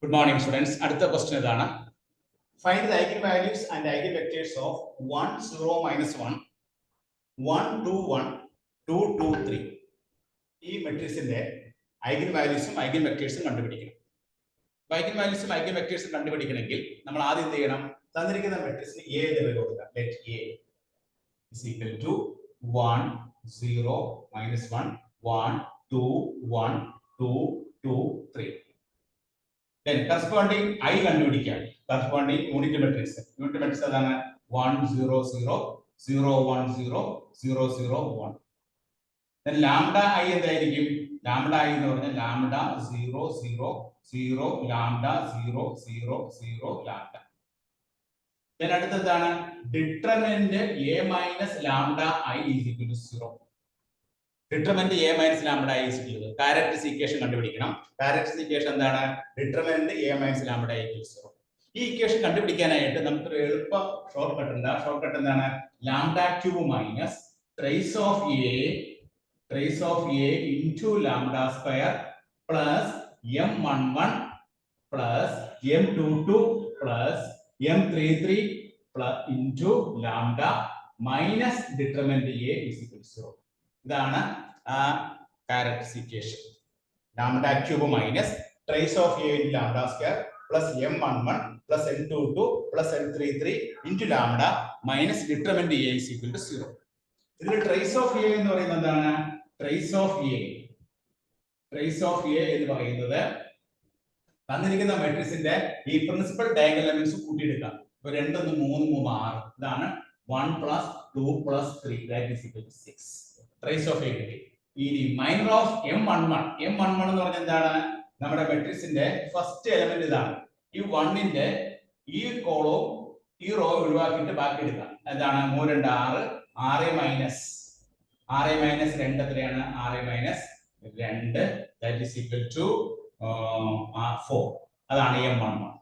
Good morning, students. അടുത്ത question ഇതാണ്. Find the eigenvalues and eigenvectors of 1, 0, -1, 1, 2, 1, 2, 2, 3. ഈ മെട്രിക്സിന്റെ ഐഗൻ വാല്യൂസും ഐഗൻ വെക്ടേഴ്സും കണ്ടുപിടിക്കണം. ഐഗൻ വാല്യൂസും ഐഗൻ വെക്ടേഴ്സും കണ്ടുപിടിക്കണമെങ്കിൽ നമ്മൾ ആദ്യം എന്ത് ചെയ്യണം? തന്നിരിക്കുന്ന മെട്രിക്സിന് എ എന്ന് പേര് കൊടുക്കാം. Let A is equal to 1, 0, -1, 1, 2, 1, 2, 2, 3. Then corresponding I കണ്ടുപിടിക്കാം. Corresponding unit matrix. Unit matrix അതാണ് 1, 0, 0, 0, 1, 0, 0, 0, 1. Then lambda I എന്തായിരിക്കും? Lambda I എന്ന് പറഞ്ഞാൽ lambda 0, 0, 0, lambda 0, 0, 0, lambda. Then അടുത്തതാണ് determinant A minus lambda I is equal to 0. Determinant A minus lambda I is equal to characteristic equation കണ്ടുപിടിക്കണം. Characteristic equation എന്താണ്? Determinant A minus lambda I is 0. ഈ equation കണ്ടുപിടിക്കാനായിട്ട് നമുക്ക് ഒരു എളുപ്പ short cut ഉണ്ട്. Short cut എന്താണ്? lambda cube minus trace of A into lambda square plus m11 plus m22 plus m33 plus into lambda minus determinant A is equal to 0. ഇതാണ് characteristic equation. Lambda cube minus trace of A into lambda square plus m11 plus m22 plus m33 into lambda minus determinant A is equal to 0. ഇതിൽ trace of A എന്ന് പറയുന്നത് എന്താണ്? trace of A എന്ന് പറയുന്നത് തന്നിരിക്കുന്ന മെട്രിക്സിന്റെ ഈ principal diagonal elements കൂട്ടിയെടുക്കാം. ഇപ്പൊ 2 1 3 3 6 ഇതാണ് 1 plus 2 plus 3 that is equal to 6. trace of A കിട്ടി. ഇനി മൈനർ ഓഫ് m11 എന്ന് പറഞ്ഞാൽ എന്താണ്? നമ്മുടെ മെട്രിക്സിന്റെ ഫസ്റ്റ് എലിമെന്റ് ഇതാണ്. ഈ 1 ന്റെ ഈ കോളോ ഈ റോ ഒഴിവാക്കിയിട്ട് ബാക്കി എടുക്കാം. എന്താണ്? 3 2 6 6 മൈനസ് 2 എത്രയാണ്? 6 minus 2 that is equal to 4. അതാണ് m11.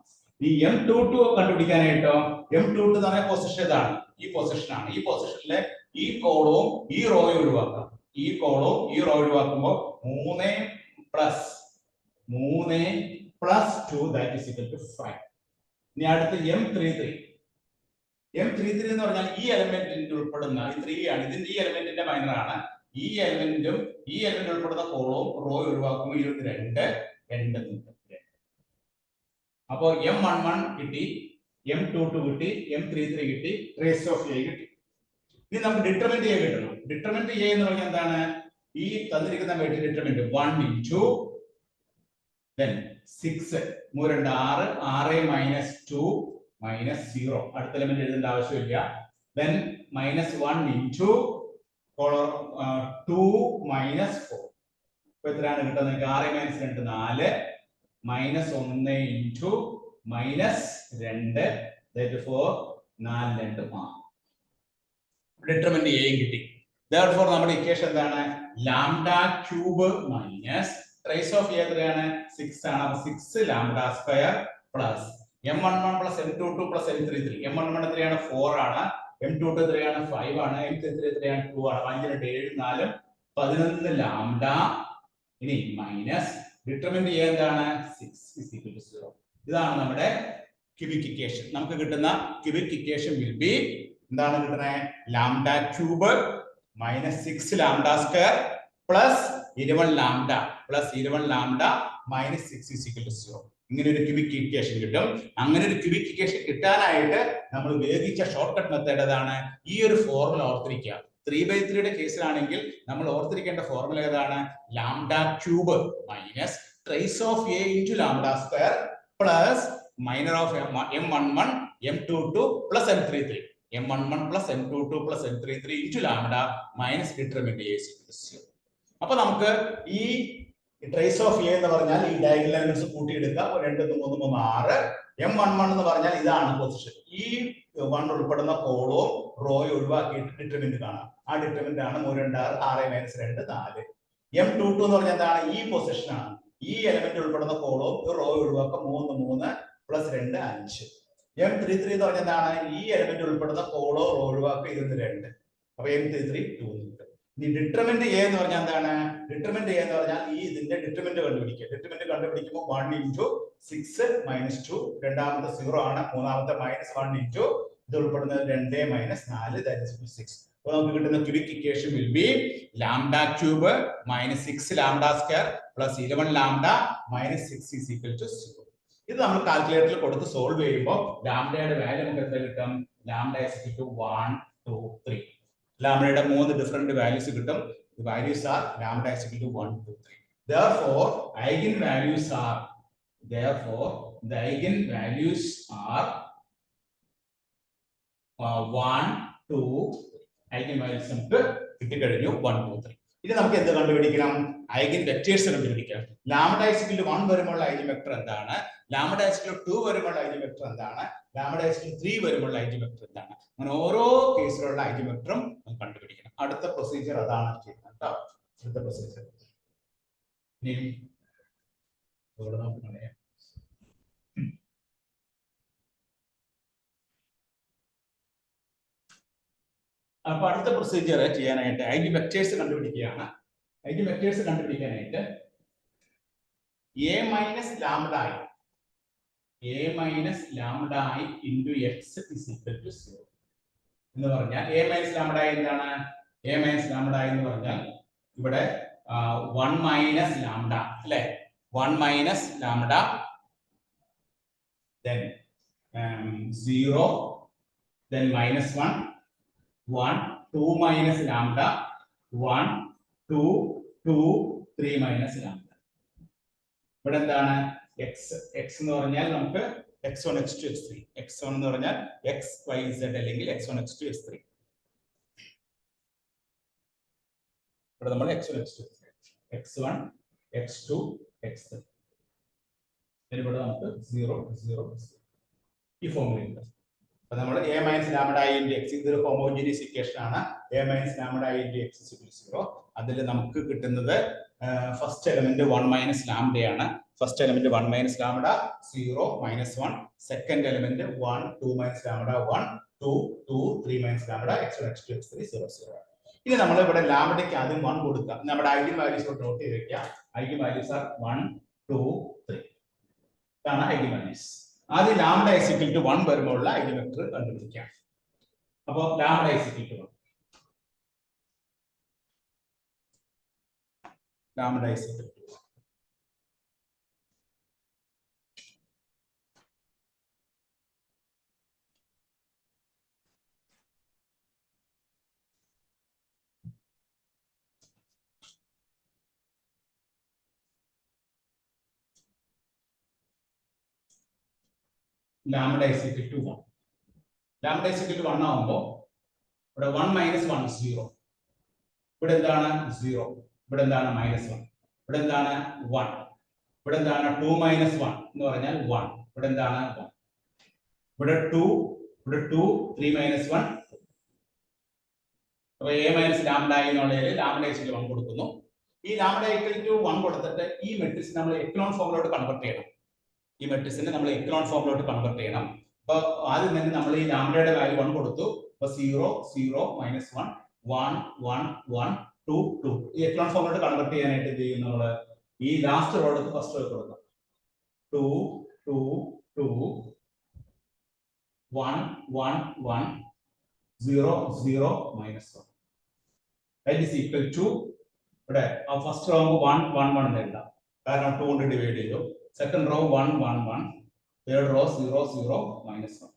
ഈ m22 കണ്ടുപിടിക്കാനായിട്ടോ m22 എന്ന് പറഞ്ഞ പൊസിഷൻ ഇതാണ്. ഈ പൊസിഷനാണ്. ഈ പൊസിഷനിലെ ഈ കോളവും ഈ റോയും ഒഴിവാക്കാം. ഈ കോളവും ഈ raw ഒഴിവാക്കുമ്പോൾ 3 plus 2 that is equal to 5. ഇനി അടുത്ത് m33 എന്ന് പറഞ്ഞാൽ ഈ എലിമെന്റിൽ ഉൾപ്പെടുന്ന ഈ 3 ആണ്. ഇതിന്റെ ഈ എലിമെന്റിന്റെ മൈനർ ആണ്. ഈ എലിമെന്റും ഈ എലിമെന്റ് ഉൾപ്പെടുന്ന കോളവും റോ ഒഴിവാക്കുമ്പോൾ 22 അപ്പോൾ m11 കിട്ടി, m22 കിട്ടി, m33 കിട്ടി, trace of A കിട്ടി. ഇനി നമുക്ക് ഡിറ്റർമിനന്റ് A കിട്ടണം. ഡിറ്റർമിനന്റ് A എന്ന് പറഞ്ഞാൽ എന്താണ്? ഈ തന്നിരിക്കുന്ന matrix determinant 1 into then 6 3 2 6 6 minus 2 minus 0 അടുത്ത എലിമെന്റ് എഴുതേണ്ട ആവശ്യമില്ല. then -1 into 2 minus 4 ഇപ്പൊ എത്രയാണ് കിട്ടുന്നത്? 6 minus 2 4 minus 1 into minus 2 therefore 4 2 6 determinant A കിട്ടി. therefore നമ്മുടെ ഇക്വേഷൻ എന്താണ്? lambda cube minus trace of A എത്രയാണ്? 6 ആണ്. അപ്പോൾ 6 lambda square plus m11 plus m22 plus m33. m11 എത്രയാണ്? 4 ആണ്. m22 എത്രയാണ്? 5 ആണ്. m33 എത്രയാണ്? 2 ആണ്. 5 2 7 4 11 ലാംഡ. ഇനി മൈനസ് ഡിറ്റർമിനന്റ് A എന്താണ്? 6 is equal to 0. ഇതാണ് നമ്മുടെ ക്യൂബിക് ഇക്വേഷൻ. നമുക്ക് കിട്ടുന്ന ക്യൂബിക് ഇക്വേഷൻ will be എന്താണ് കിട്ടുന്നത്? Lambda cube minus 6 lambda square plus 21 lambda minus 6 is equal to 0. ഇങ്ങനെ ഒരു ക്യൂബിക് ഇക്വേഷൻ കിട്ടും. അങ്ങനെ ഒരു ക്യൂബിക് ഇക്വേഷൻ കിട്ടാനായിട്ട് നമ്മൾ ഉപയോഗിച്ച ഷോർട്ട് കട്ട് മെത്തേഡ് ഏതാണ്? ഈ ഒരു ഫോർമുല ഓർത്തിരിക്കുക. 3/3 കേസിലാണെങ്കിൽ നമ്മൾ ഓർത്തിരിക്കേണ്ട ഫോർമുല ഏതാണ്? Lambda cube minus trace of A into lambda square plus minor of m11 m22 plus m33 m11 plus m22 plus m33 into lambda minus determinant A is equal to 0. അപ്പൊ നമുക്ക് ഈ trace of A എന്ന് പറഞ്ഞാൽ ഈ diagonal elements കൂട്ടിയെടുക്കുക. 2 3 3 6 m11 എന്ന് പറഞ്ഞാൽ ഇതാണ് position. ഈ 1 ഉൾപ്പെടുന്ന കോളവും റോയും ഒഴിവാക്കിയിട്ട് ഡിറ്റർമിനന്റ് കാണാം. ആ ഡിറ്റർമിനന്റ് ആണ് 3 2 6 6 2 4. m22 എന്ന് പറഞ്ഞാൽ എന്താണ്? ഈ പൊസിഷൻ ആണ്. ഈ എലിമെന്റ് ഉൾപ്പെടുന്ന കോളവും റോയും ഒഴിവാക്കുക 3 3 plus 2 5. m33 എന്ന് പറഞ്ഞാൽ എന്താണ്? ഈ എലിമെന്റ് ഉൾപ്പെടുന്ന കോളോ റോ ഒഴിവാക്കുക 2. അപ്പൊ m33 2. ഡിറ്റർമിന്റ് എ എന്ന് പറഞ്ഞാൽ എന്താണ്? ഡിറ്റർമിന്റ് എ എന്ന് പറഞ്ഞാൽ ഈ ഇതിന്റെ ഡിറ്റർമിന്റ് കണ്ടുപിടിക്കുക. ഡിറ്റർമിന്റ് കണ്ടുപിടിക്കുമ്പോൾ 1 into 6 minus 2, രണ്ടാമത്തെ 0 ആണ്, മൂന്നാമത്തെ -1 into ഇത് ഉൾപ്പെടുന്നത് 2 minus 4, that is 6. അപ്പോൾ നമുക്ക് കിട്ടുന്ന cubic equation will be lambda cube minus 6 lambda square plus 11 lambda minus 6 is equal to 0. ഇത് നമ്മൾ കാൽക്കുലേറ്ററിൽ കൊടുത്ത് സോൾവ് ചെയ്യുമ്പോൾ ലാംഡയുടെ വാല്യൂ നമുക്ക് എത്ര കിട്ടും? Lambda is equal to 1, 2, 3. ലാംഡയുടെ 3 ഡിഫറെന്റ് വാല്യൂസ് കിട്ടും. The values are lambda is equal to 1, 2, 3. Therefore, the eigenvalues are 1, 2, eigenvalues നമുക്ക് കിട്ടിക്കഴിഞ്ഞു 1, 2, 3. ഇനി നമുക്ക് എന്ത് കണ്ടുപിടിക്കണം? ഐഗൻ വെക്ടേഴ്സ് കണ്ടുപിടിക്കണം. ലാംഡ is equal to 1 വരുമ്പോൾ ഐഗൻ വെക്ടർ എന്താണ്? ലാംഡ is equal to 2 വരുമ്പോൾ ഐഗൻ വെക്ടർ എന്താണ്? ലാംഡ is equal to 3 വരുമ്പോൾ ഐഗൻ വെക്ടർ എന്താണ്? അങ്ങനെ ഓരോ കേസിലുള്ള ഐഗൻ വെക്ടറും നമുക്ക് കണ്ടുപിടിക്കണം. അടുത്ത പ്രൊസീജിയർ അതാണ് ചെയ്യുന്നത് കേട്ടോ. അടുത്ത പ്രൊസീജിയർ അപ്പൊ അടുത്ത പ്രൊസീജിയർ ചെയ്യാനായിട്ട് ഐഗൻ വെക്ടേഴ്സ് കണ്ടുപിടിക്കുകയാണ്. ഐഗൻ വെക്ടേഴ്സ് കണ്ടുപിടിക്കാനായിട്ട് a minus lambda i into x is equal to 0 എന്ന് പറഞ്ഞാൽ a minus lambda i എന്താണ്? a minus lambda i എന്ന് പറഞ്ഞാൽ ഇവിടെ 1 minus lambda അല്ലേ? 1 minus lambda then 0 then minus 1 1 2 minus lambda 1 2 2 3 minus lambda. ഇവിടെ എന്താണ്? x എന്ന് പറഞ്ഞാൽ നമുക്ക് x1 x2 x3. x1 എന്ന് പറഞ്ഞാൽ x y z അല്ലെങ്കിൽ x1 x2 x3. ഇവിടെ നമ്മൾ x1 x2 x1 x2 x3. ഇവിടെ നമുക്ക് 0 0 ഈ ഫോമിലുണ്ട്. അപ്പൊ നമ്മൾ a minus lambda i into x ഇതൊരു ഹോമോജീനിയസ് ഇക്വേഷൻ ആണ്. a minus lambda i into x is equal to 0. അതിൽ നമുക്ക് കിട്ടുന്നത് ഫസ്റ്റ് എലിമെന്റ് 1 minus lambda ആണ്. First element 1 minus lambda 0 minus 1. Second element 1 2 minus lambda 1 2 2 3 minus lambda x1 x2 x3 0 0. ഇനി നമ്മൾ ഇവിടെ ലാംഡയ്ക്ക് ആദ്യം 1 കൊടുക്കാം. നമ്മുടെ ഐഗൻ വാല്യൂസ് നോട്ട് ചെയ്ത് വെക്കുക. Eigen values R 1 2 3. ഇതാണ് ഐഗൻ വാല്യൂസ്. ആദ്യം ലാംഡ is equal to 1 വരുമ്പോഴുള്ള ഐഗൻ വെക്ടർ കണ്ടുപിടിക്കാം. അപ്പോൾ lambda is equal to 1. Lambda is equal to 1. lambda is equal to 1. Lambda is equal to 1 ആവുമ്പോൾ ഇവിടെ 1 minus 1 0. ഇവിടെ എന്താണ് 0. ഇവിടെ എന്താണ് -1. ഇവിടെ എന്താണ് 1. ഇവിടെ എന്താണ് 2 minus 1 എന്ന് പറഞ്ഞാൽ 1. ഇവിടെ എന്താണ് 1. ഇവിടെ 2 ഇവിടെ 2 3 minus 1. അപ്പോൾ a minus lambda i എന്നുള്ളതിൽ lambda is equal to 1 കൊടുക്കുന്നു. ഈ lambda equal to 1 കൊടുത്തിട്ട് ഈ മെട്രിക്സ് നമ്മൾ എക്കലോൺ ഫോമിലോട്ട് കൺവെർട്ട് ചെയ്യണം. ഈ മെട്രിക്സിനെ നമ്മൾ എക്കലോൺ ഫോമിലോട്ട് കൺവെർട്ട് ചെയ്യണം. അപ്പോൾ ആദ്യം തന്നെ നമ്മൾ ഈ ലാംഡയുടെ വാല്യൂ 1 കൊടുത്തു. അപ്പോൾ 0 0 -1 1 1 1 2 2. ഈ എക്കലോൺ ഫോമിലോട്ട് കൺവെർട്ട് ചെയ്യാനായിട്ട് എന്ത് ചെയ്യും? നമ്മൾ ഈ ലാസ്റ്റ് റോ എടുത്ത് ഫസ്റ്റ് റോ കൊടുക്കാം. 2 2 2 1 1 1 0 0 -1. that is equal to ഇവിടെ ഫസ്റ്റ് റോ 1 1 1 എഴുതാം. കാരണം 2 കൊണ്ട് ഡിവൈഡ് ചെയ്തു. Second row 1 1 1. Third row 0 0 -1.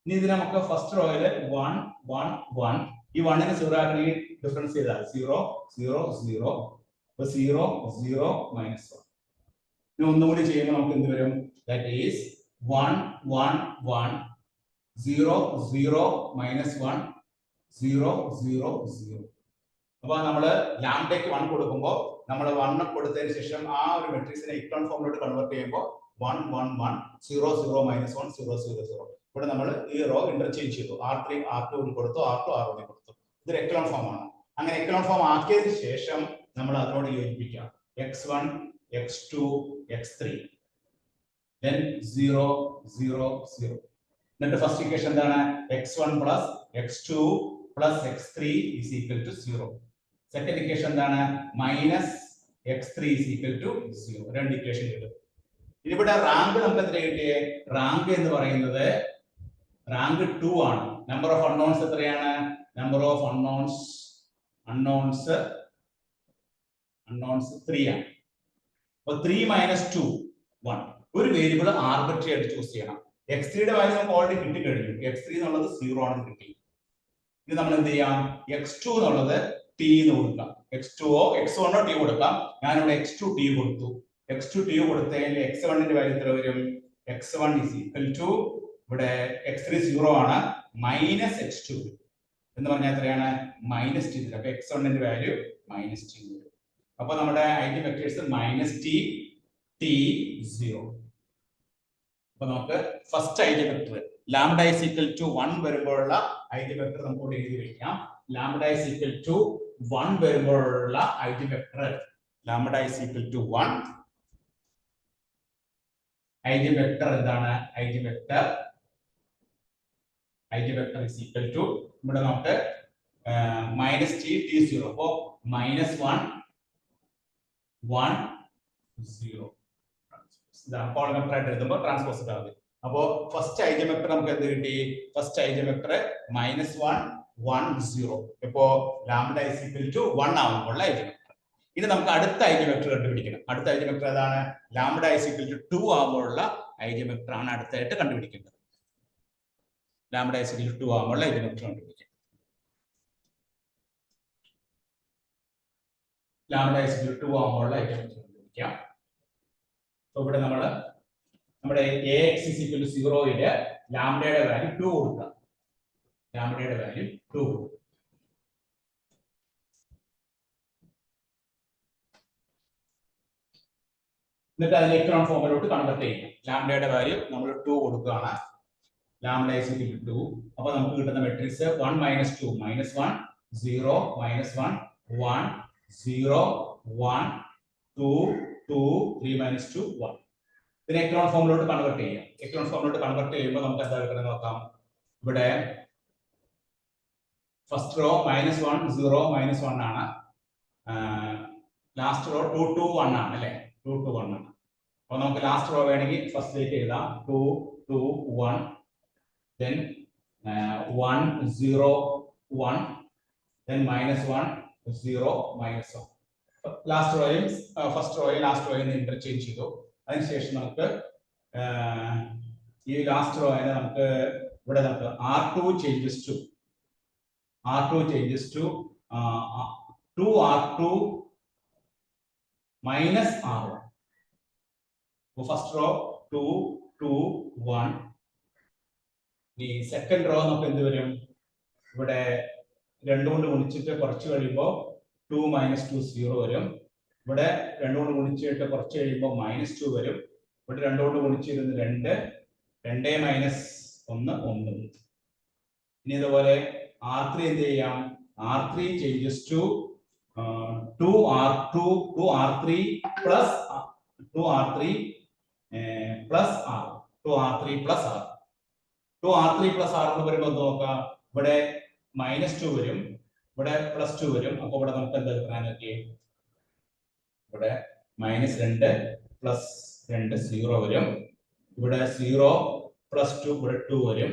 ഇനി ഇത് നമുക്ക് ഫസ്റ്റ് റോയില് 1 1 1. ഈ 1നെ 0 ആക്കണമെങ്കിൽ ഡിഫറൻസ് ചെയ്താൽ 0 0 0 അപ്പോൾ 0 0 -1. ഇനി ഒന്നുകൂടി ചെയ്യുമ്പോൾ നമുക്ക് എന്ത് വരും? That is 1 1 1 0 0 -1 0 0 0. അപ്പോൾ നമ്മൾ ലാംഡയ്ക്ക് 1 കൊടുക്കുമ്പോൾ നമ്മൾ 1 കൊടുത്തതിന് ശേഷം ആ ഒരു മെട്രിക്സിനെ ഇക്ലോൺ ഫോമിലോട്ട് കൺവെർട്ട് ചെയ്യുമ്പോൾ 1 1 1 0 0 -1 0 0 0. ഇവിടെ നമ്മൾ ഈ റോ ഇന്റർചേഞ്ച് ചെയ്തു. R3 R2 കൊടുത്തു, R2 R1 കൊടുത്തു. ഇതൊരു എക്കലോൺ ഫോം ആണ്. അങ്ങനെ എക്കലോൺ ഫോം ആക്കിയതിന് ശേഷം നമ്മൾ അതിനോട് യോജിപ്പിക്കാം. x1 x2 x3 then 0 0 0. എന്നിട്ട് ഫസ്റ്റ് ഇക്വേഷൻ എന്താണ്? x1 plus x2 plus x3 is equal to 0. Second equation എന്താണ്? Minus x3 is equal to 0. രണ്ട് ഇക്വേഷൻ കിട്ടും. ഇവിടെ റാങ്ക് നമുക്ക് എത്ര കിട്ടിയേ? റാങ്ക് എന്ന് പറയുന്നത് റാങ്ക് 2 ആണ്. നമ്പർ ഓഫ് അൺനോൺസ് എത്രയാണ്? നമ്പർ ഓഫ് അൺനോൺസ് 3 ആണ്. അപ്പൊ 3 മൈനസ് 2 1. ഒരു വേരിയബിൾ ആർബിട്രറി ആയിട്ട് ചൂസ് ചെയ്യണം. x3 യുടെ വാല്യൂ നമുക്ക് ഓൾറെഡി കിട്ടിക്കഴിഞ്ഞു. x3 എന്നുള്ളത് 0 ആണെന്ന് കിട്ടി. ഇനി നമ്മൾ എന്ത് ചെയ്യാം? x2 എന്നുള്ളത് t എന്ന് കൊടുക്കാം. x2ഓ x1ഓ t കൊടുക്കാം. ഞാനിവിടെ x2 t കൊടുത്തു. x2 t കൊടുത്തതിൽ x1 ന്റെ വാല്യൂ എത്ര വരും? x1 is equal to ഇവിടെ x3 0 ആണ്, മൈനസ് x2 എന്ന് പറഞ്ഞാൽ എത്രയാണ്? Minus t. അപ്പൊ x1 ന്റെ വാല്യൂ മൈനസ് t വരും. അപ്പൊ നമ്മുടെ eigen vectors minus t, t, 0. അപ്പൊ നമുക്ക് first eigen vector lambda is equal to 1 വരുമ്പോഴുള്ള ഐഗൻ വെക്ടർ നമുക്ക് ഇവിടെ എഴുതി വെക്കാം. ലാംഡ ഈസ് ഈക്വൽ ടു 1 വരുമ്പോഴുള്ള eigen vector lambda is equal to 1. Eigen vector എന്താണ്? Eigen vector is equal to ഇവിടെ നമുക്ക് മൈനസ് ടി, ടി 0. അപ്പോ മൈനസ് 1 1 0. കോളം വെക്ടർ ആയിട്ട് എഴുതുമ്പോൾ ട്രാൻസ്പോസ് ഇട്ടാൽ മതി. അപ്പോ ഫസ്റ്റ് ഐഗൻ വെക്ടർ നമുക്ക് എന്ത് കിട്ടി? First eigen vector minus 1 1 0. ഇപ്പോ ലാംഡ ഈസ് ഈക്വൽ ടു 1 ആവുമ്പോൾ ഐഗൻ വെക്ടർ. ഇനി നമുക്ക് അടുത്ത ഐഗൻ വെക്ടർ കണ്ടുപിടിക്കണം. അടുത്ത ഐഗൻ വെക്ടർ ഏതാണ്? ലാംഡ ഈസ് ഈക്വൽ ടു 2 ആവുമ്പോഴുള്ള ഐഗൻ വെക്ടർ ആണ് അടുത്തായിട്ട് കണ്ടുപിടിക്കേണ്ടത്. ലാംഡ ഈസ് ഈക്വൽ ടു 2 ആവുമ്പോഴുള്ള ഐഗൻ വെക്ടർ കണ്ടുപിടിക്കാം. ലാംഡ ഈസ് ഈക്വൽ ടു 2 ആവുമ്പോഴുള്ള ഐഗൻ വെക്ടർ കണ്ടുപിടിക്കാം. ഇവിടെ നമ്മുടെ ax is equal to 0 യില് ലാംഡയുടെ വാല്യൂ 2 കൊടുക്കാം. ലാംഡയുടെ വാല്യൂ 2 കൊടുക്കും. എന്നിട്ട് അത് ഇലക്ട്രോൺ ഫോമിലോട്ട് കൺവെർട്ട് ചെയ്യും. ലാംഡയുടെ വാല്യൂ നമ്മൾ 2 കൊടുക്കുകയാണ്. Lambda is equal to 2. അപ്പൊ നമുക്ക് കിട്ടുന്ന matrix 1 minus 2 minus 1 0 minus 1 1 0 1 2 2 3 minus 2 1. ഇതിനെ എക്ലോൺ ഫോമിലോട്ട് കൺവെർട്ട് ചെയ്യാം. എക്ലോൺ ഫോമിലോട്ട് കൺവെർട്ട് ചെയ്യുമ്പോൾ നമുക്ക് എന്താ കിട്ടുന്നത് നോക്കാം. ഇവിടെ ഫസ്റ്റ് റോ മൈനസ് 1 0 മൈനസ് 1 ആണ്. ലാസ്റ്റ് റോ 2 2 1 ആണ് അല്ലെ? 2 2 1 ആണ്. അപ്പൊ നമുക്ക് ലാസ്റ്റ് റോ വേണമെങ്കിൽ ഫസ്റ്റിലേക്ക് എഴുതാം 2 2 1 then 1 0 1 then minus 1 0 minus 1. Last റോയും ഫസ്റ്റ് റോയും ലാസ്റ്റ് റോയും ഇന്റർചേഞ്ച് ചെയ്തു. അതിനുശേഷം നമുക്ക് ഈ ലാസ്റ്റ് റോയിനെ നമുക്ക് ഇവിടെ നമുക്ക് R2 changes to 2R2 minus R1. First row 2 2 1. ഈ സെക്കൻഡ് റോ നമുക്ക് എന്ത് വരും? ഇവിടെ 2 കൊണ്ട് ഗുണിച്ചിട്ട് കുറച്ച് കഴിയുമ്പോൾ 2 മൈനസ് 2 0 വരും. ഇവിടെ 2 കൊണ്ട് ഗുണിച്ചിട്ട് കുറച്ച് കഴിയുമ്പോൾ മൈനസ് 2 വരും. ഇവിടെ 2 കൊണ്ട് ഗുണിച്ചിരുന്ന് 2 2 മൈനസ് 1 1. ഇനി ഇതുപോലെ R3 എന്ത് ചെയ്യാം? R3 changes to 2R3 plus R 2R3 plus R 2R3 plus R 2R3 plus R എന്ന് പറയുമ്പോൾ നോക്കാം. ഇവിടെ മൈനസ് 2 വരും, ഇവിടെ പ്ലസ് 2 വരും. അപ്പൊ ഇവിടെ നമുക്ക് എന്താ കിട്ടാൻ പറ്റി? ഇവിടെ മൈനസ് 2 പ്ലസ് 2 0 വരും. ഇവിടെ 0 പ്ലസ് 2 ഇവിടെ 2 വരും.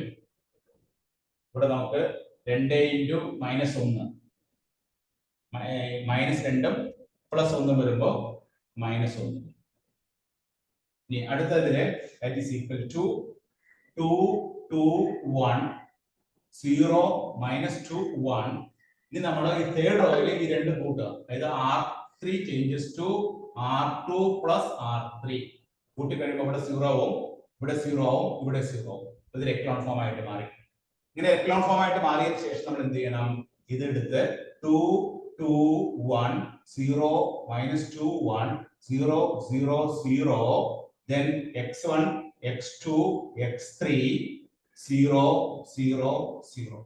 ഇവിടെ നമുക്ക് 2 ഇൻറ്റു മൈനസ് 1 മൈനസ് 2 പ്ലസ് 1 വരുമ്പോൾ മൈനസ് 1. ഇനി അടുത്തതില് that is equal to 2 2 1 0 minus 2 1. ഇനി നമ്മൾ ഈ തേർഡ് റോയിൽ ഈ രണ്ട് കൂട്ടുക. അതായത് R3 changes to R2 plus R3 കൂട്ടി കഴിയുമ്പോൾ ഇവിടെ 0 ആവും, ഇവിടെ 0 ആവും, ഇവിടെ 0 ആവും. ഇത് എക്ലോൺ ഫോം ആയിട്ട് മാറി. ഇങ്ങനെ എക്ലോൺ ഫോം ആയിട്ട് മാറിയതിനു ശേഷം നമ്മൾ എന്ത് ചെയ്യണം? ഇത് എടുത്ത് 2 2 1 0 minus 2 1 0 0 0 then x1 x2 x3 0 0 0.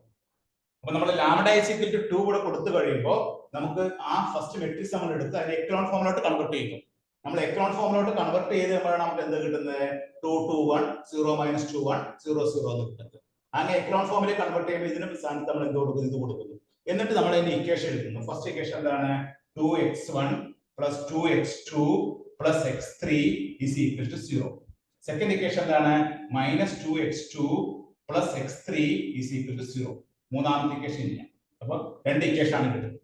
അപ്പൊ നമ്മൾ ലാംഡ ഈസ് ഈക്വൽ ടു 2 കൂടെ കൊടുത്തു കഴിയുമ്പോൾ നമുക്ക് ആ ഫസ്റ്റ് മെട്രിക്സ് നമ്മൾ എടുത്ത് അതിനെ എക്ലോൺ ഫോമിലോട്ട് കൺവെർട്ട് ചെയ്യും. നമ്മൾ എക്ലോൺ ഫോമിലോട്ട് കൺവെർട്ട് ചെയ്ത് കഴിയുമ്പോഴാണ് നമുക്ക് എന്ത് കിട്ടുന്നത്? 2 2 1 0 minus 2 1 0 0 എന്ന് കിട്ടുന്നത്. അങ്ങനെ എക്ലോൺ ഫോമിലേക്ക് കൺവെർട്ട് ചെയ്യുമ്പോൾ ഇതിന് സ്ഥാനത്ത് നമ്മൾ എന്ത് കൊടുക്കുന്നു? ഇത് കൊടുക്കുന്നു. എന്നിട്ട് നമ്മൾ അതിന്റെ ഇക്വേഷൻ എഴുതുന്നു. ഫസ്റ്റ് ഇക്വേഷൻ എന്താണ്? 2x1 plus 2x2 plus x3 is equal to 0. Second equation എന്താണ്? -2x2 plus x3 is equal to 0. മൂന്നാമത്തെ ഇക്വേഷൻ ഇല്ല. അപ്പൊ രണ്ട് ഇക്വേഷൻ ആണ് കിട്ടുന്നത്.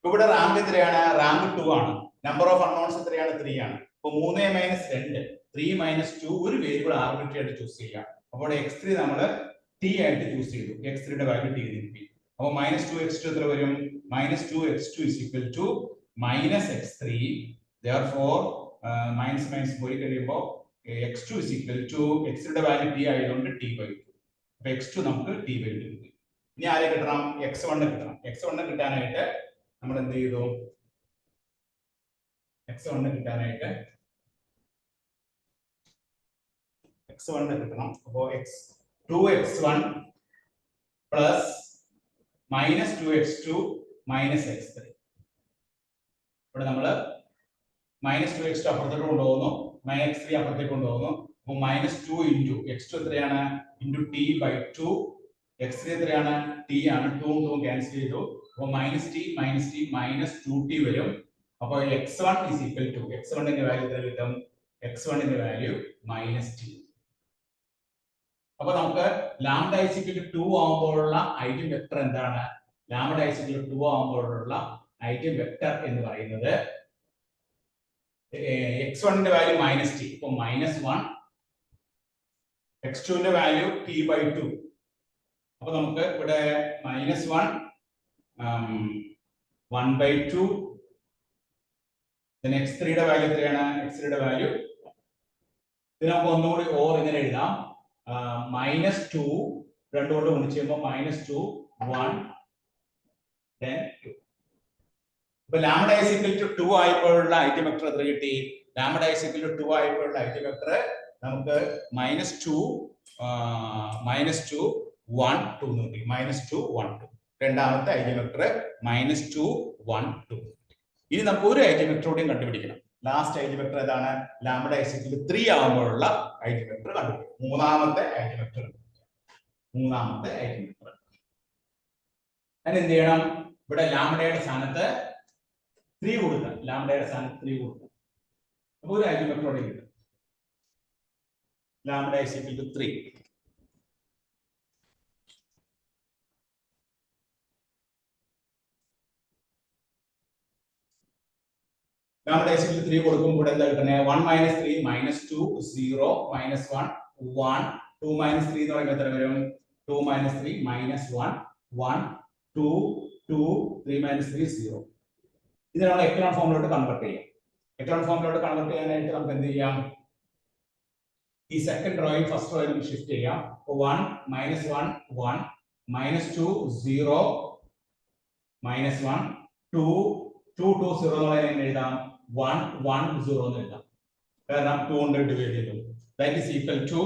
ഇവിടെ റാങ്ക് എത്രയാണ്? റാങ്ക് 2 ആണ്. നമ്പർ ഓഫ് അൺനോൺസ് എത്രയാണ്? 3 ആണ്. അപ്പൊ 3 - 2 3 - 2 ഒരു വേരിയബിൾ ആർബിട്രറി ആയിട്ട് ചൂസ് ചെയ്യാം. അപ്പോൾ x3 നമ്മൾ t ആയിട്ട് ചൂസ് ചെയ്തു. x3 യുടെ വാല്യൂ t കിട്ടി. അപ്പോൾ -2x2 എത്ര വരും? -2x2 is equal to -x3. Therefore minus minus പോയി കഴിയുമ്പോൾ x2 is equal to x3 യുടെ വാല്യൂ t ആയതുകൊണ്ട് t/2. അപ്പൊ x2 നമുക്ക് t/2 കിട്ടി. ഇനി ആരെ കിട്ടണം? x1 കിട്ടണം. x1 കിട്ടാനായിട്ട് നമ്മൾ എന്ത് ചെയ്തു? x1 കിട്ടാനായിട്ട് x1 കിട്ടണം. അപ്പോ 2x1 plus -2x2 minus x3. ഇവിടെ നമ്മൾ -2x2 അപ്പുറത്തേക്ക് കൊണ്ടുപോകുന്നു, -3 അപ്പുറത്തേക്ക് കൊണ്ടുപോകുന്നു. അപ്പോൾ -2 ഇൻറ്റു x2 എത്രയാണ്? Into t/2. x3 എത്രയാണ്? t ആണ്. 2 ക്യാൻസൽ ചെയ്തു. അപ്പോൾ -t -2t വരും. അപ്പോൾ x1 is equal to x1 ന്റെ വാല്യൂ എത്ര കിട്ടും? x1 ന്റെ വാല്യൂ -t. അപ്പൊ നമുക്ക് ലാംഡ is equal to 2 ആവുമ്പോഴുള്ള ഐഗൻ വെക്ടർ എന്താണ്? ലാംഡ is equal to 2 ആവുമ്പോഴുള്ള ഐഗൻ വെക്ടർ എന്ന് പറയുന്നത് x1 ന്റെ വാല്യൂ -t. അപ്പോൾ -1, x2 ന്റെ വാല്യൂ t/2. അപ്പൊ നമുക്ക് ഇവിടെ -1 1/2. then x3 യുടെ വാല്യൂ എത്രയാണ്? x3 യുടെ വാല്യൂ ഇത് നമുക്ക് ഒന്നുകൂടി ഓർ ഇങ്ങനെ എഴുതാം. -2 രണ്ടു കൊണ്ട് ഗുണിച്ച് ചെയ്യുമ്പോൾ -2 1 then 2. ഇപ്പൊ ലാംഡ is equal to 2 ആയപ്പോഴുള്ള ഐഗൻ വെക്ടർ എത്ര കിട്ടി? ലാംഡ is equal to 2 ആയപ്പോഴുള്ള ഐഗൻ വെക്ടർ നമുക്ക് -2 1 2 എന്ന് കിട്ടി. -2 1 2. രണ്ടാമത്തെ ഐഗൻ വെക്ടർ -2 1 2. ഇനി നമുക്ക് ഒരു ഐഗൻ വെക്ടർ കൂടിയും കണ്ടുപിടിക്കണം. ലാസ്റ്റ് ഐഗൻ വെക്ടർ ഏതാണ്? ലാംഡ is equal to 3 ആകുമ്പോഴുള്ള ഐഗൻ വെക്ടർ കണ്ടുപിടിക്കണം. മൂന്നാമത്തെ ഐഗൻ വെക്ടർ. അതിന് എന്ത് ചെയ്യണം? ഇവിടെ ലാംഡയുടെ സ്ഥാനത്ത് 3 കൊടുക്കാം. ലാംഡയുടെ സ്ഥാനത്ത് 3 കൊടുക്കാം. അപ്പോൾ ഒരു ഐഗൻ വെക്ടർ കൂടി കിട്ടും. Lambda is equal to 3. Lambda is equal to 3 കൊടുക്കുമ്പോൾ ഇവിടെ എന്താ കിട്ടുന്നത്? 1 - 3 -2 0 -1 1 2 - 3 എന്ന് പറയുമ്പോൾ എത്ര വരും? 2 - 3 -1 1 2 2 3 - 3 0. ഇത് നമ്മൾ എക്കലോൺ ഫോമിലോട്ട് കൺവെർട്ട് ചെയ്യാം. എക്കലോൺ ഫോമിലോട്ട് കൺവെർട്ട് ചെയ്യാനായിട്ട് നമുക്ക് എന്ത് ചെയ്യാം? ഈ സെക്കൻഡ് റോയും ഫസ്റ്റ് റോയും ഷിഫ്റ്റ് ചെയ്യാം. 1 -1 1 -2 0 -1 2 2 2 0 എന്ന് എഴുതാം. 1 1 0 എന്ന് എഴുതാം. കാരണം 2 കൊണ്ട് ഡിവൈഡ് ചെയ്തു. ദാറ്റ് ഈസ് ഈക്വൽ ടു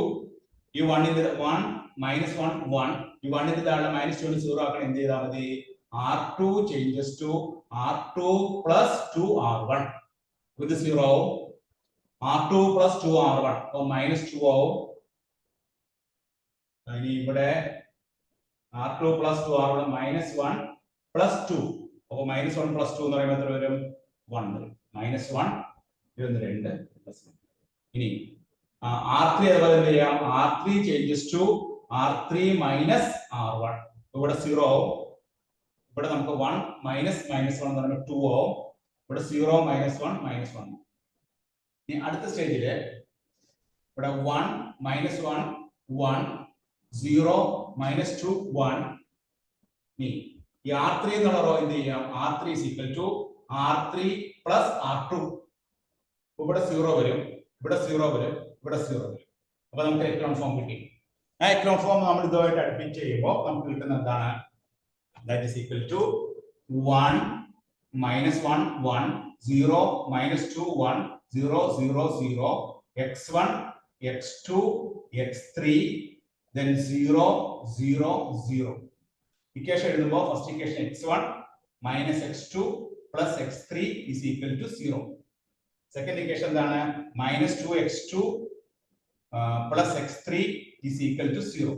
ഈ 1 ന്റെ 1 -1 1 ഈ 1 ന്റെ താഴെ -2 0 ആക്കണം. എന്ത് ചെയ്താൽ മതി? R2 changes to R2 plus 2R1 with 0. R2 plus 2R1 അപ്പോൾ -2 ആവും. ഇനി ഇവിടെ R2 plus 2R1 -1 plus 2. അപ്പോൾ -1 plus 2 എന്ന് പറയുമ്പോൾ എത്ര വരും? 1 വരും. -1 ഇതൊന്ന് 2 plus 1. ഇനി R3 അതുപോലെ എന്ത് ചെയ്യാം? R3 changes to R3 minus R1. ഇവിടെ 0 ആവും. ഇവിടെ നമുക്ക് 1 -1 എന്ന് പറയുമ്പോൾ 2 ആവും. ഇവിടെ 0 -1 -1. ഇനി അടുത്ത സ്റ്റേജില് ഇവിടെ 1 -1 1 0 -2 1. ഇനി ഈ R3 എന്നുള്ള റോ എന്ത് ചെയ്യാം? R3 is equal to R3 plus R2. ഇവിടെ 0 വരും, ഇവിടെ 0 വരും, ഇവിടെ 0 വരും. അപ്പൊ നമുക്ക് എക്കലോൺ ഫോം കിട്ടി. ആ എക്കലോൺ ഫോം നമ്മൾ ഇതുമായിട്ട് അടുപ്പിച്ച് ചെയ്യുമ്പോൾ നമുക്ക് കിട്ടുന്ന എന്താണ്? That is equal to 1 -1 1 0 -2 1 0 0 0 x1 x2 x3 then 0 0 0. Equation എഴുതുമ്പോൾ first equation x1 minus x2 plus x3 is equal to 0. Second equation എന്താണ്? -2x2 plus x3 is equal to 0.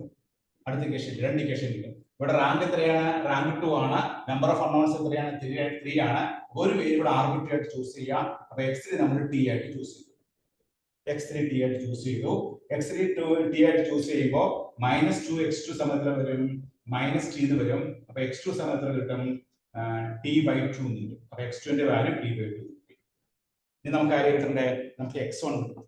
അടുത്ത ഇക്വേഷൻ രണ്ട് ഇക്വേഷൻ കിട്ടും. ഇവിടെ റാങ്ക് എത്രയാണ്? റാങ്ക് 2 ആണ്. Number of unknowns എത്രയാണ്? 3 ആണ്. ഒരു വേരിയബിൾ ആർബിട്രറി ആയിട്ട് ചൂസ് ചെയ്യാം. അപ്പൊ x3 നമ്മൾ t ആയിട്ട് ചൂസ് ചെയ്തു. x3 t ആയിട്ട് ചൂസ് ചെയ്തു. x3 t ആയിട്ട് ചൂസ് ചെയ്യുമ്പോൾ -2 x2 സമയത്ത് വരും, -t എന്ന് വരും. അപ്പൊ x2 സമയത്ത് കിട്ടും t/2 എന്ന് കിട്ടും. അപ്പൊ x2 ന്റെ വാല്യൂ t/2 കിട്ടി. ഇനി നമുക്ക് ആര് കിട്ടണ്ടേ? നമുക്ക് x1 കിട്ടും.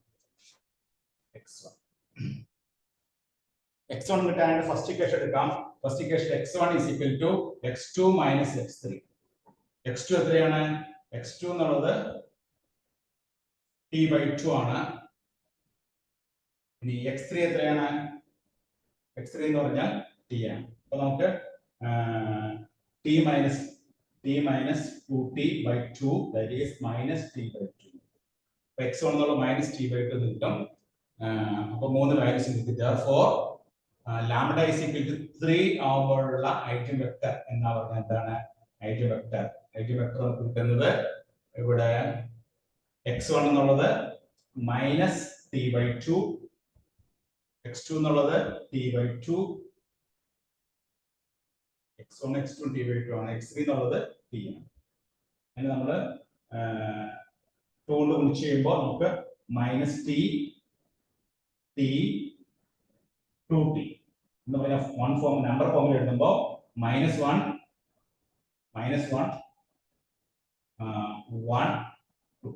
x1 കിട്ടാനായിട്ട് ഫസ്റ്റ് ഇക്വേഷൻ എടുക്കാം. First equation x1 is equal to x2 minus x3. x2 എത്രയാണ്? x2 എന്നുള്ളത് t/2 ആണ്. ഇനി x3 എത്രയാണ്? x3 എന്ന് പറഞ്ഞാൽ t ആണ്. അപ്പൊ നമുക്ക് t minus 2t/2 that is minus t/2. അപ്പൊ x1 എന്നുള്ള minus t/2 കിട്ടും. അപ്പൊ 3 വാല്യൂസ് കിട്ടി. therefore lambda is equal to 3 ആവുമ്പോഴുള്ള ഐറ്റം വെക്ടർ എന്നാ പറഞ്ഞാൽ എന്താണ്? ഐറ്റം വെക്ടർ നമുക്ക് കിട്ടുന്നത് ഇവിടെ x1 എന്നുള്ളത് -t/2, x2 എന്നുള്ളത് t/2, x1 x2 t/2 ആണ്, x3 എന്നുള്ളത് t ആണ്. അങ്ങനെ നമ്മൾ 2 കൊണ്ട് ഗുണിച്ച് ചെയ്യുമ്പോൾ നമുക്ക് -t 2t എന്ന് പറഞ്ഞ വൺ ഫോം നമ്പർ ഫോമിൽ എഴുതുമ്പോൾ -1 1 2.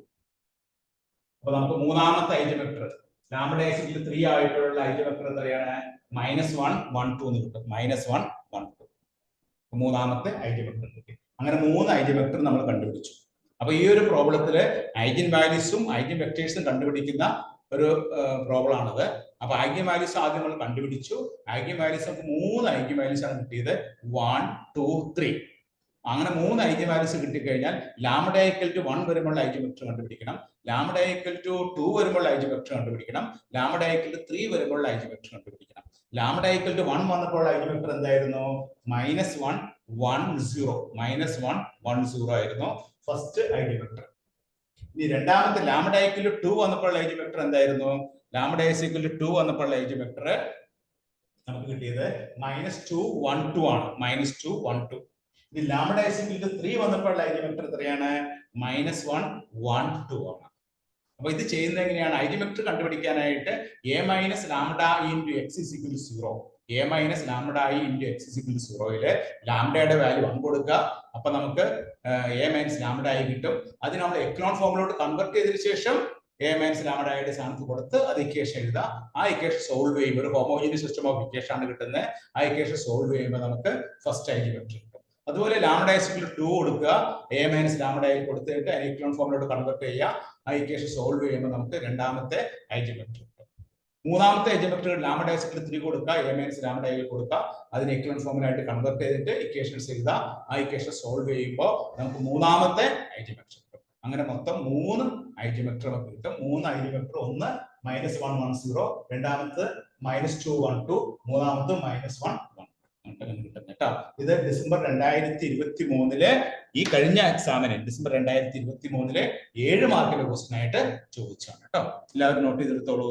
അപ്പൊ നമുക്ക് മൂന്നാമത്തെ item vector lambda is equal to 3 ആയിട്ടുള്ള ഐറ്റം വെക്ടർ എത്രയാണ്? -1 1 2 എന്ന് കിട്ടും. -1 1 2 മൂന്നാമത്തെ ഐറ്റം വെക്ടർ കിട്ടി. അങ്ങനെ 3 ഐറ്റം വെക്ടർ നമ്മൾ കണ്ടുപിടിച്ചു. അപ്പൊ ഈ ഒരു പ്രോബ്ലത്തില് ഐഗൻ വാല്യൂസും ഐഗൻ വെക്ടേഴ്സും കണ്ടുപിടിക്കുന്ന ഒരു പ്രോബ്ലം ആണത്. അപ്പൊ ഐഗൻ വാല്യൂസ് ആദ്യം നമ്മൾ കണ്ടുപിടിച്ചു. ഐഗൻ വാല്യൂസ് നമുക്ക് 3 ഐഗൻ വാല്യൂസ് ആണ് കിട്ടിയത്. 1 2 3. അങ്ങനെ 3 ഐഗൻ വാല്യൂസ് കിട്ടിക്കഴിഞ്ഞാൽ ലാംഡ ഈക്വൽ ടു 1 വരുമ്പോൾ ഐഗൻ വെക്ടർ കണ്ടുപിടിക്കണം, ലാംഡ ഈക്വൽ ടു 2 വരുമ്പോൾ ഐഗൻ വെക്ടർ കണ്ടുപിടിക്കണം, ലാംഡ ഈക്വൽ ടു 3 വരുമ്പോൾ ഐഗൻ വെക്ടർ കണ്ടുപിടിക്കണം. ലാംഡ ഈക്വൽ ടു 1 വന്നപ്പോൾ ഐഗൻ വെക്ടർ എന്തായിരുന്നു? -1 1 0 -1 1 0 ആയിരുന്നു ഫസ്റ്റ് ഐഗൻ വെക്ടർ. ഇനി രണ്ടാമത്തെ ലാംഡ ഈക്വൽ ടു 2 വന്നപ്പോൾ ഐഗൻ വെക്ടർ എന്തായിരുന്നു? ലാംഡ ഈക്വൽ ടു 2 വന്നപ്പോൾ ഐഗൻ വെക്ടർ നമുക്ക് കിട്ടിയത് -2 1 2 ആണ്. -2 1 2. ഇനി ലാംഡ ഈക്വൽ ടു 3 വന്നപ്പോൾ ഐഗൻ വെക്ടർ എത്രയാണ്? -1 1 2 ആണ്. അപ്പൊ ഇത് ചെയ്യുന്നത് എങ്ങനെയാണ്? ഐഗൻ വെക്ടർ കണ്ടുപിടിക്കാനായിട്ട് a minus lambda into x is equal to 0. a minus lambda i into x is equal to 0 ലാംഡയുടെ വാല്യൂ 1 കൊടുക്കുക. അപ്പൊ നമുക്ക് a minus lambda i കിട്ടും. അത് നമ്മൾ എക്ലോൺ ഫോമിലോട്ട് കൺവെർട്ട് ചെയ്തതിനു ശേഷം a minus lambda യുടെ സ്ഥാനത്ത് കൊടുത്ത് അത് ഇക്വേഷൻ എഴുതുക. ആ ഇക്വേഷൻ സോൾവ് ചെയ്യുമ്പോൾ ഒരു ഹോമോജീനിയസ് സിസ്റ്റം ഓഫ് ഇക്വേഷൻ ആണ് കിട്ടുന്നത്. ആ ഇക്വേഷൻ സോൾവ് ചെയ്യുമ്പോൾ നമുക്ക് ഫസ്റ്റ് ഐഗൻ വെക്ടർ കിട്ടും. അതുപോലെ ലാംഡ ഈക്വൽ ടു 2 കൊടുക്കുക, a minus lambda i കൊടുത്തിട്ട് എക്ലോൺ ഫോമിലോട്ട് കൺവെർട്ട് ചെയ്യുക. ആ ഇക്വേഷൻ സോൾവ് ചെയ്യുമ്പോൾ നമുക്ക് രണ്ടാമത്തെ ഐഗൻ വെക്ടർ കിട്ടും. മൂന്നാമത്തെ eigen vector lambda equal to 3 കൊടുക്കുക, a minus lambda i കൊടുക്കുക, അതിനെ എക്ലോൺ ഫോമിലായിട്ട് കൺവെർട്ട് ചെയ്തിട്ട് ഇക്വേഷൻസ് എഴുതുക. ആ ഇക്വേഷൻ സോൾവ് ചെയ്യുമ്പോൾ നമുക്ക് മൂന്നാമത്തെ ഐഗൻ വെക്ടർ കിട്ടും. അങ്ങനെ മൊത്തം 3 ഐഗൻ വെക്ടർ നമുക്ക് കിട്ടും. 3 ഐഗൻ വെക്ടർ, ഒന്ന് -1 1 0, രണ്ടാമത്തെ -2 1 2, മൂന്നാമത്തെ -1 1 കിട്ടും കേട്ടോ. ഇത് ഡിസംബർ 2023 ഈ കഴിഞ്ഞ എക്സാമിന് ഡിസംബർ 2023 7 മാർക്കിന്റെ ക്വസ്റ്റൻ ആയിട്ട് ചോദിച്ചാണ് കേട്ടോ. എല്ലാവരും നോട്ട് ചെയ്തെടുത്തോളൂ.